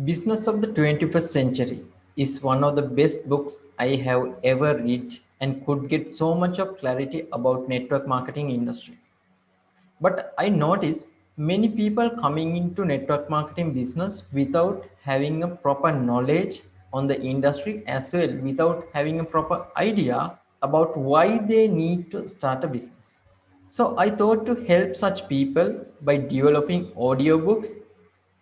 Business of the 21st Century is one of the best books I have ever read and could get so much of clarity about network marketing industry. But I notice many people coming into network marketing business without having a proper knowledge on the industry as well without having a proper idea about why they need to start a business. So I thought to help such people by developing audiobooks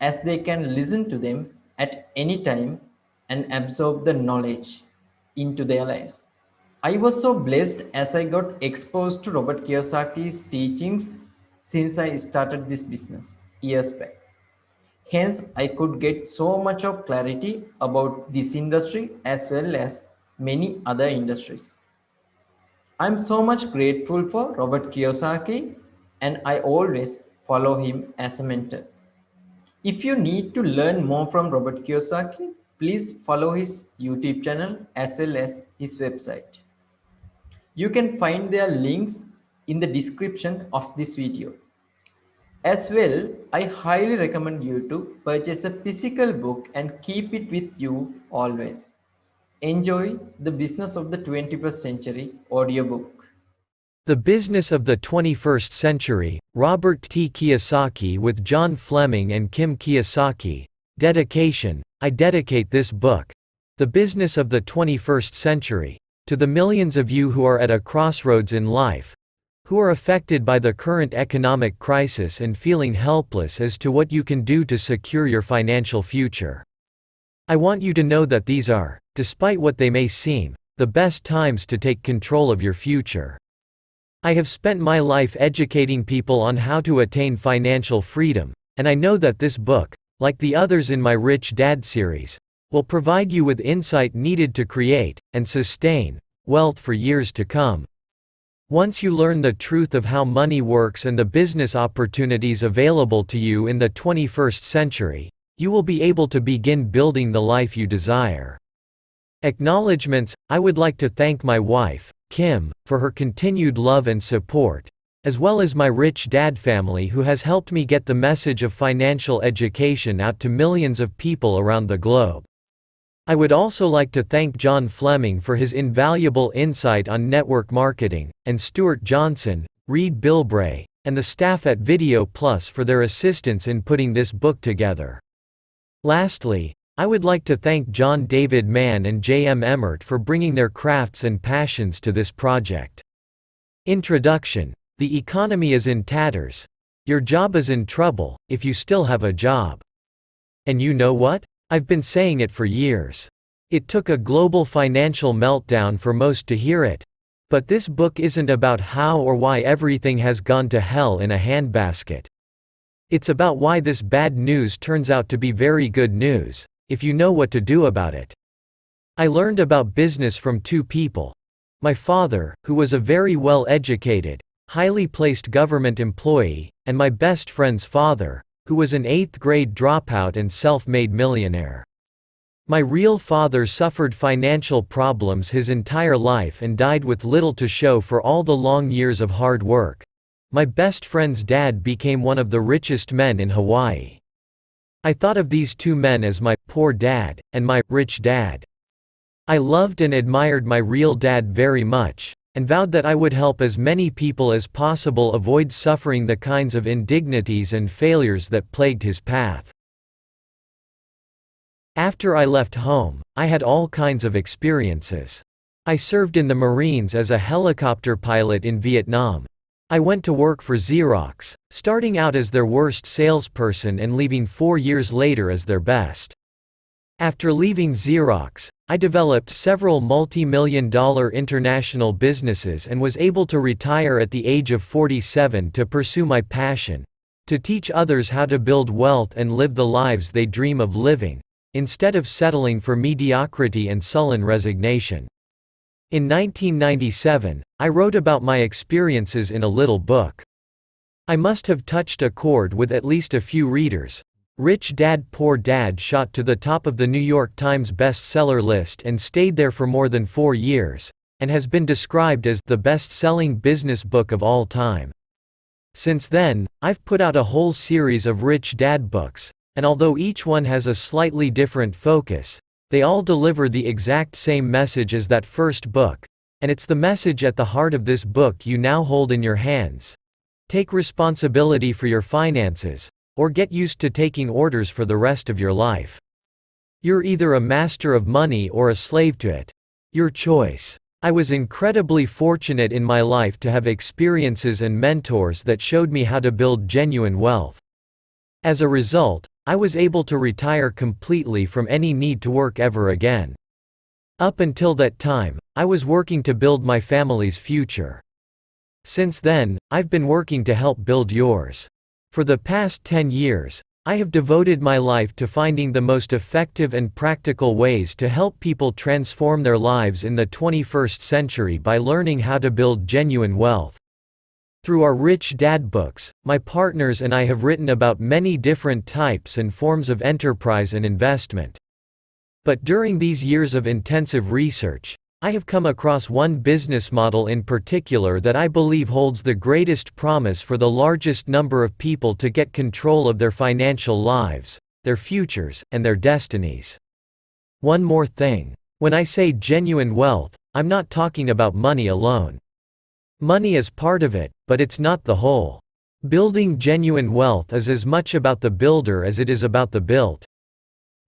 as they can listen to them at any time and absorb the knowledge into their lives. I was so blessed as I got exposed to Robert Kiyosaki's teachings since I started this business years back. Hence, I could get so much of clarity about this industry as well as many other industries. I'm so much grateful for Robert Kiyosaki and I always follow him as a mentor. If you need to learn more from Robert Kiyosaki, please follow his YouTube channel as well as his website. You can find their links in the description of this video. As well, I highly recommend you to purchase a physical book and keep it with you always. Enjoy the Business of the 21st Century audiobook. The Business of the 21st Century, Robert T. Kiyosaki with John Fleming and Kim Kiyosaki. Dedication. I dedicate this book, The Business of the 21st Century, to the millions of you who are at a crossroads in life, who are affected by the current economic crisis and feeling helpless as to what you can do to secure your financial future. I want you to know that these are, despite what they may seem, the best times to take control of your future. I have spent my life educating people on how to attain financial freedom, and I know that this book, like the others in my Rich Dad series, will provide you with insight needed to create and sustain wealth for years to come. Once you learn the truth of how money works and the business opportunities available to you in the 21st century, you will be able to begin building the life you desire. Acknowledgements. I would like to thank my wife, Kim, for her continued love and support, as well as my Rich Dad family who has helped me get the message of financial education out to millions of people around the globe. I would also like to thank John Fleming for his invaluable insight on network marketing, and Stuart Johnson, Reed Bilbray, and the staff at Video Plus for their assistance in putting this book together. Lastly, I would like to thank John David Mann and J.M. Emmert for bringing their crafts and passions to this project. Introduction. The economy is in tatters. Your job is in trouble, if you still have a job. And you know what? I've been saying it for years. It took a global financial meltdown for most to hear it. But this book isn't about how or why everything has gone to hell in a handbasket. It's about why this bad news turns out to be very good news, if you know what to do about it. I learned about business from two people. My father, who was a very well-educated, highly placed government employee, and my best friend's father, who was an 8th grade dropout and self-made millionaire. My real father suffered financial problems his entire life and died with little to show for all the long years of hard work. My best friend's dad became one of the richest men in Hawaii. I thought of these two men as my poor dad and my rich dad. I loved and admired my real dad very much, and vowed that I would help as many people as possible avoid suffering the kinds of indignities and failures that plagued his path. After I left home, I had all kinds of experiences. I served in the Marines as a helicopter pilot in Vietnam. I went to work for Xerox, starting out as their worst salesperson and leaving 4 years later as their best. After leaving Xerox, I developed several multi-million-dollar international businesses and was able to retire at the age of 47 to pursue my passion, to teach others how to build wealth and live the lives they dream of living, instead of settling for mediocrity and sullen resignation. In 1997, I wrote about my experiences in a little book. I must have touched a chord with at least a few readers. Rich Dad Poor Dad shot to the top of the New York Times bestseller list and stayed there for more than 4 years, and has been described as the best-selling business book of all time. Since then, I've put out a whole series of Rich Dad books, And although each one has a slightly different focus, they all deliver the exact same message as that first book, and it's the message at the heart of this book you now hold in your hands. Take responsibility for your finances, or get used to taking orders for the rest of your life. You're either a master of money or a slave to it. Your choice. I was incredibly fortunate in my life to have experiences and mentors that showed me how to build genuine wealth. As a result, I was able to retire completely from any need to work ever again. Up until that time, I was working to build my family's future. Since then, I've been working to help build yours. For the past 10 years, I have devoted my life to finding the most effective and practical ways to help people transform their lives in the 21st century by learning how to build genuine wealth. Through our Rich Dad books, my partners and I have written about many different types and forms of enterprise and investment. But during these years of intensive research, I have come across one business model in particular that I believe holds the greatest promise for the largest number of people to get control of their financial lives, their futures, and their destinies. One more thing. When I say genuine wealth, I'm not talking about money alone. Money is part of it, but it's not the whole. Building genuine wealth is as much about the builder as it is about the built.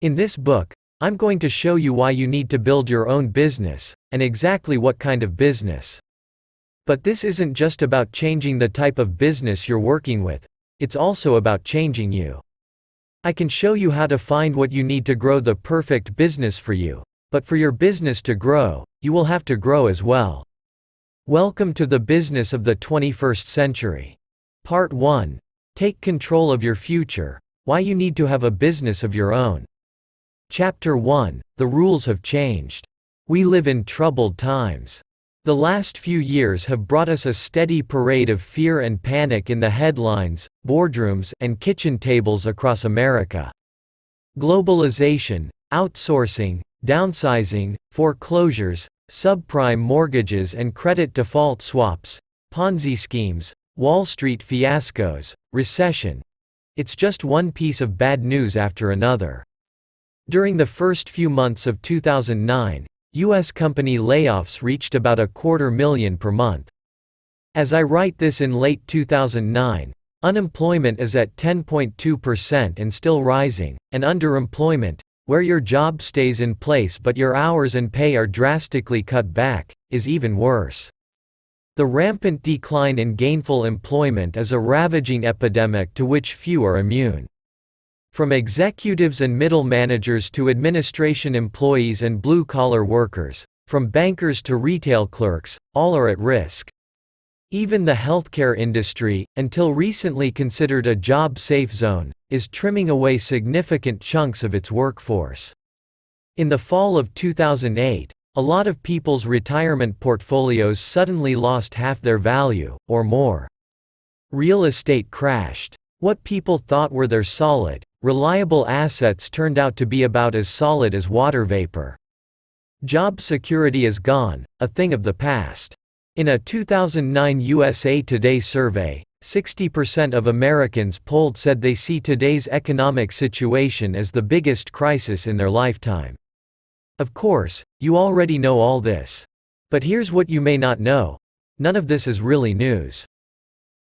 In this book, I'm going to show you why you need to build your own business, and exactly what kind of business. But this isn't just about changing the type of business you're working with, it's also about changing you. I can show you how to find what you need to grow the perfect business for you, but for your business to grow, you will have to grow as well. Welcome to the business of the 21st century. Part 1. Take control of your future, why you need to have a business of your own. Chapter 1. The rules have changed. We live in troubled times. The last few years have brought us a steady parade of fear and panic in the headlines, boardrooms, and kitchen tables across America. Globalization, outsourcing, downsizing, foreclosures, subprime mortgages and credit default swaps, Ponzi schemes, Wall Street fiascos, recession. It's just one piece of bad news after another. During the first few months of 2009, U.S. company layoffs reached about 250,000 per month. As I write this in late 2009, unemployment is at 10.2% and still rising, and underemployment, where your job stays in place but your hours and pay are drastically cut back, is even worse. The rampant decline in gainful employment is a ravaging epidemic to which few are immune. From executives and middle managers to administration employees and blue-collar workers, from bankers to retail clerks, all are at risk. Even the healthcare industry, until recently considered a job-safe zone, is trimming away significant chunks of its workforce. In the fall of 2008, a lot of people's retirement portfolios suddenly lost half their value, or more. Real estate crashed. What people thought were their solid, reliable assets turned out to be about as solid as water vapor. Job security is gone, a thing of the past. In a 2009 USA Today survey, 60% of Americans polled said they see today's economic situation as the biggest crisis in their lifetime. Of course, you already know all this. But here's what you may not know. None of this is really news.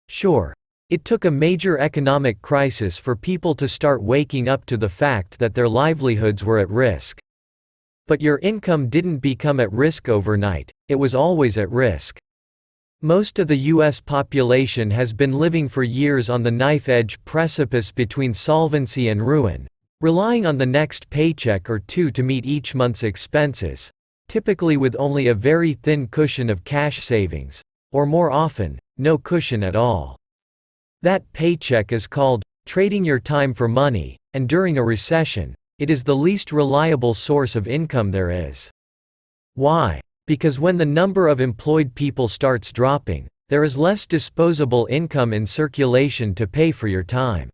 Sure, it took a major economic crisis for people to start waking up to the fact that their livelihoods were at risk. But your income didn't become at risk overnight, it was always at risk. Most of the U.S. population has been living for years on the knife-edge precipice between solvency and ruin, relying on the next paycheck or two to meet each month's expenses, typically with only a very thin cushion of cash savings, or more often, no cushion at all. That paycheck is called trading your time for money, and during a recession, it is the least reliable source of income there is. Why? Because when the number of employed people starts dropping, there is less disposable income in circulation to pay for your time.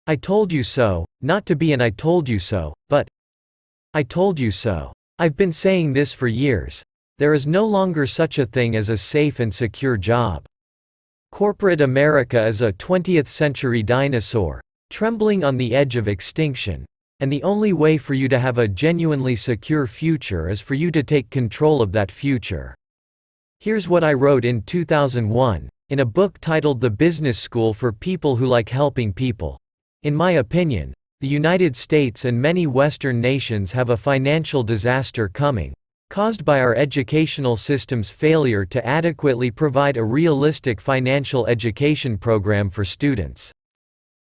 I told you so, not to be an I told you so, but I told you so. I've been saying this for years. There is no longer such a thing as a safe and secure job. Corporate America is a 20th century dinosaur, trembling on the edge of extinction, and the only way for you to have a genuinely secure future is for you to take control of that future. Here's what I wrote in 2001, in a book titled The Business School for People Who Like Helping People. In my opinion, the United States and many Western nations have a financial disaster coming, caused by our educational system's failure to adequately provide a realistic financial education program for students.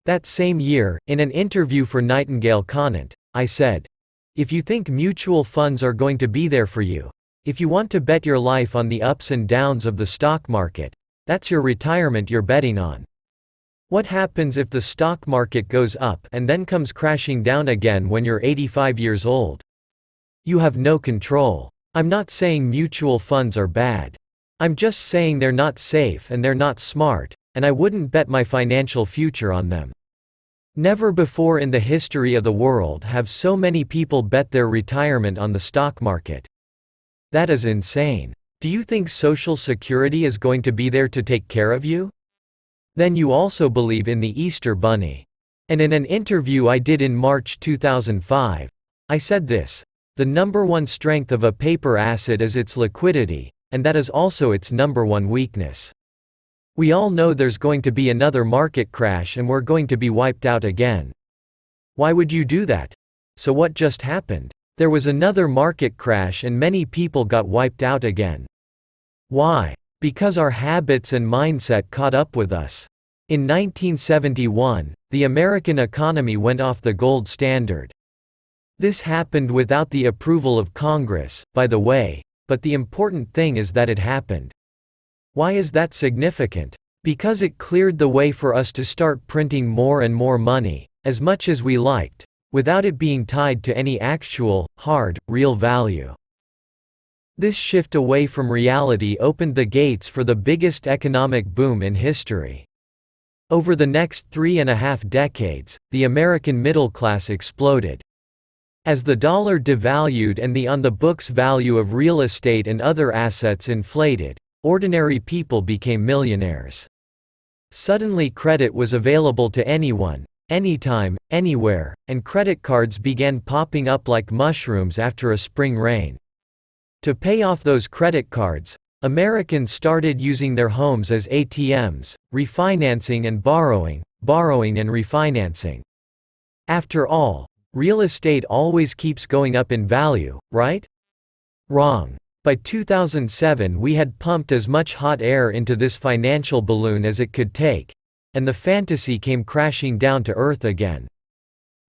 That same year, in an interview for Nightingale Conant, I said, "If you think mutual funds are going to be there for you, if you want to bet your life on the ups and downs of the stock market, that's your retirement you're betting on. What happens if the stock market goes up and then comes crashing down again when you're 85 years old? You have no control." I'm not saying mutual funds are bad. I'm just saying they're not safe and they're not smart, and I wouldn't bet my financial future on them. Never before in the history of the world have so many people bet their retirement on the stock market. That is insane. Do you think Social Security is going to be there to take care of you? Then you also believe in the Easter Bunny. And in an interview I did in March 2005, I said this: "The number one strength of a paper asset is its liquidity, and that is also its number one weakness. We all know there's going to be another market crash and we're going to be wiped out again. Why would you do that? So what just happened? There was another market crash and many people got wiped out again. Why? Because our habits and mindset caught up with us. In 1971, the American economy went off the gold standard. This happened without the approval of Congress, by the way, but the important thing is that it happened. Why is that significant? Because it cleared the way for us to start printing more and more money, as much as we liked, without it being tied to any actual, hard, real value. This shift away from reality opened the gates for the biggest economic boom in history. Over the next 3.5 decades, the American middle class exploded. As the dollar devalued and the on-the-books value of real estate and other assets inflated, ordinary people became millionaires. Suddenly credit was available to anyone, anytime, anywhere, and credit cards began popping up like mushrooms after a spring rain. To pay off those credit cards, Americans started using their homes as ATMs, refinancing and borrowing and refinancing. After all, real estate always keeps going up in value, right? Wrong. By 2007 we had pumped as much hot air into this financial balloon as it could take, and the fantasy came crashing down to earth again.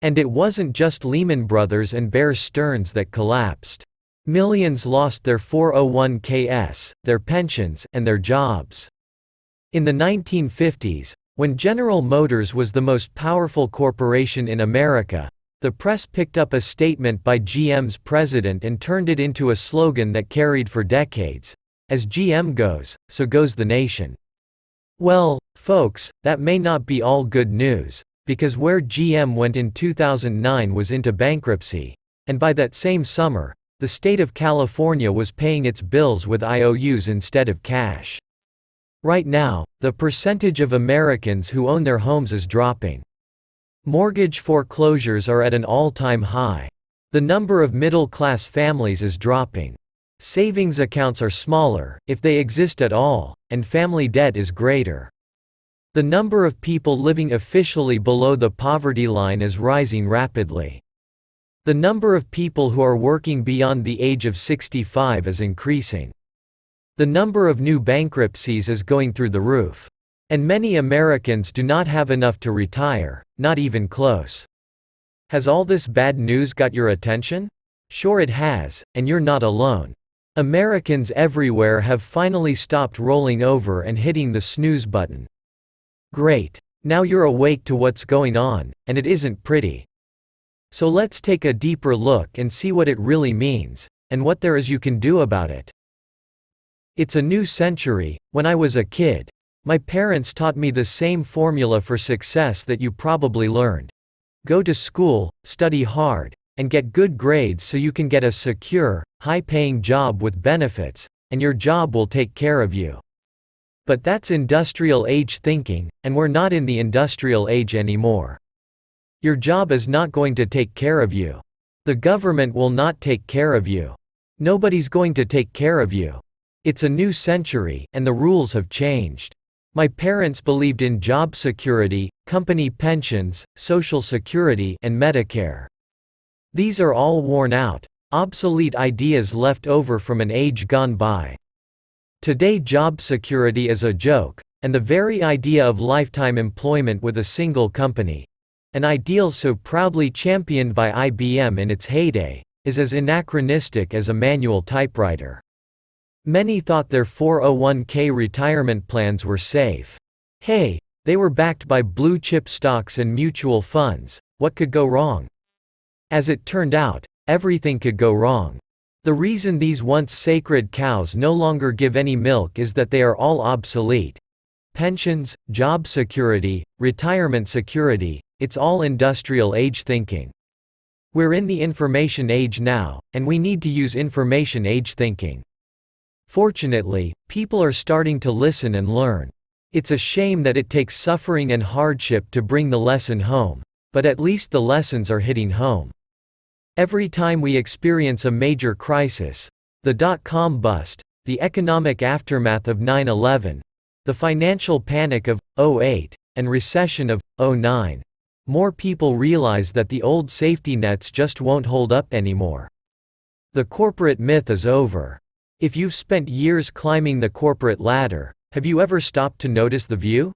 And it wasn't just Lehman Brothers and Bear Stearns that collapsed. Millions lost their 401ks, their pensions, and their jobs. In the 1950s, when General Motors was the most powerful corporation in America, the press picked up a statement by GM's president and turned it into a slogan that carried for decades: "As GM goes, so goes the nation." Well, folks, that may not be all good news, because where GM went in 2009 was into bankruptcy, and by that same summer, the state of California was paying its bills with IOUs instead of cash. Right now, the percentage of Americans who own their homes is dropping. Mortgage foreclosures are at an all-time high. The number of middle-class families is dropping. Savings accounts are smaller, if they exist at all, and family debt is greater. The number of people living officially below the poverty line is rising rapidly. The number of people who are working beyond the age of 65 is increasing. The number of new bankruptcies is going through the roof. And many Americans do not have enough to retire, not even close. Has all this bad news got your attention? Sure it has, and you're not alone. Americans everywhere have finally stopped rolling over and hitting the snooze button. Great. Now you're awake to what's going on, and it isn't pretty. So let's take a deeper look and see what it really means, and what there is you can do about it. It's a new century. When I was a kid, my parents taught me the same formula for success that you probably learned. Go to school, study hard, and get good grades so you can get a secure, high-paying job with benefits, and your job will take care of you. But that's industrial age thinking, and we're not in the industrial age anymore. Your job is not going to take care of you. The government will not take care of you. Nobody's going to take care of you. It's a new century, and the rules have changed. My parents believed in job security, company pensions, Social Security, and Medicare. These are all worn out, obsolete ideas left over from an age gone by. Today job security is a joke, and the very idea of lifetime employment with a single company, an ideal so proudly championed by IBM in its heyday, is as anachronistic as a manual typewriter. Many thought their 401k retirement plans were safe. Hey, they were backed by blue-chip stocks and mutual funds. What could go wrong? As it turned out, everything could go wrong. The reason these once sacred cows no longer give any milk is that they are all obsolete. Pensions, job security, retirement security, it's all industrial age thinking. We're in the information age now, and we need to use information age thinking. Fortunately, people are starting to listen and learn. It's a shame that it takes suffering and hardship to bring the lesson home, but at least the lessons are hitting home. Every time we experience a major crisis, the dot-com bust, the economic aftermath of 9/11, the financial panic of '08, and recession of '09, more people realize that the old safety nets just won't hold up anymore. The corporate myth is over. If you've spent years climbing the corporate ladder, have you ever stopped to notice the view?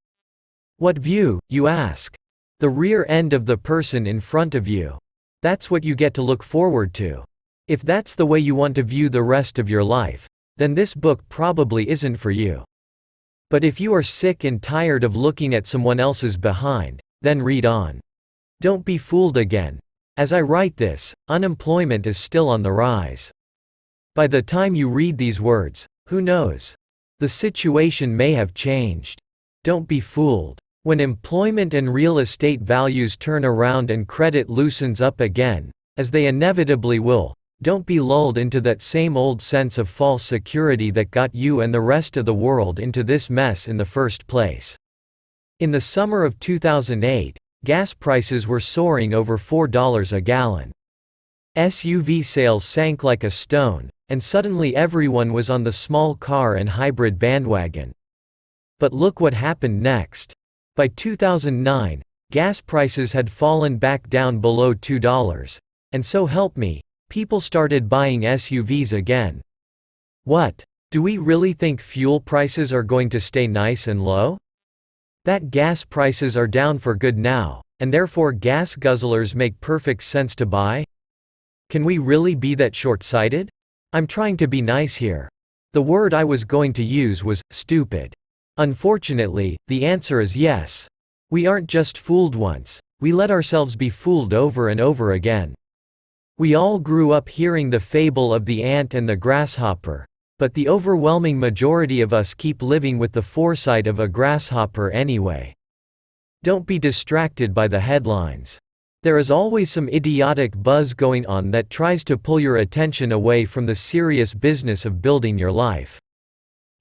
What view, you ask? The rear end of the person in front of you. That's what you get to look forward to. If that's the way you want to view the rest of your life, then this book probably isn't for you. But if you are sick and tired of looking at someone else's behind, then read on. Don't be fooled again. As I write this, unemployment is still on the rise. By the time you read these words, who knows? The situation may have changed. Don't be fooled. When employment and real estate values turn around and credit loosens up again, as they inevitably will, don't be lulled into that same old sense of false security that got you and the rest of the world into this mess in the first place. In the summer of 2008, gas prices were soaring over $4 a gallon. SUV sales sank like a stone, and suddenly everyone was on the small car and hybrid bandwagon. But look what happened next. By 2009, gas prices had fallen back down below $2, and so help me, people started buying SUVs again. What? Do we really think fuel prices are going to stay nice and low? That gas prices are down for good now, and therefore gas guzzlers make perfect sense to buy? Can we really be that short-sighted? I'm trying to be nice here. The word I was going to use was stupid. Unfortunately, the answer is yes. We aren't just fooled once, we let ourselves be fooled over and over again. We all grew up hearing the fable of the ant and the grasshopper, but the overwhelming majority of us keep living with the foresight of a grasshopper anyway. Don't be distracted by the headlines. There is always some idiotic buzz going on that tries to pull your attention away from the serious business of building your life.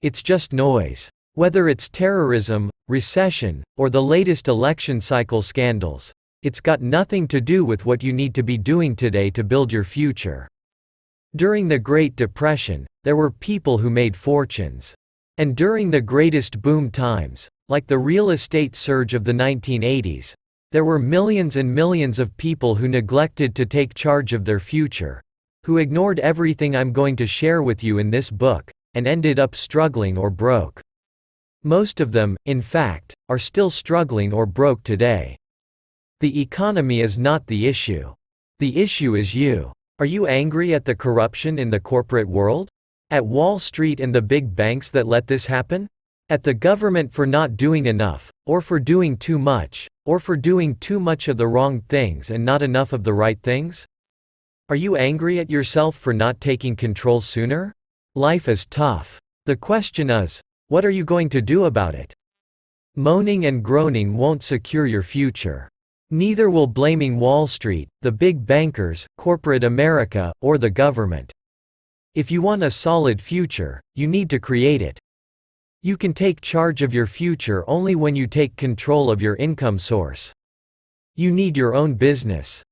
It's just noise. Whether it's terrorism, recession, or the latest election cycle scandals, it's got nothing to do with what you need to be doing today to build your future. During the Great Depression, there were people who made fortunes. And during the greatest boom times, like the real estate surge of the 1980s, there were millions and millions of people who neglected to take charge of their future, who ignored everything I'm going to share with you in this book, and ended up struggling or broke. Most of them, in fact, are still struggling or broke today. The economy is not the issue. The issue is you. Are you angry at the corruption in the corporate world? At Wall Street and the big banks that let this happen? At the government for not doing enough, or for doing too much, or for doing too much of the wrong things and not enough of the right things? Are you angry at yourself for not taking control sooner? Life is tough. The question is, what are you going to do about it? Moaning and groaning won't secure your future. Neither will blaming Wall Street, the big bankers, corporate America, or the government. If you want a solid future, you need to create it. You can take charge of your future only when you take control of your income source. You need your own business.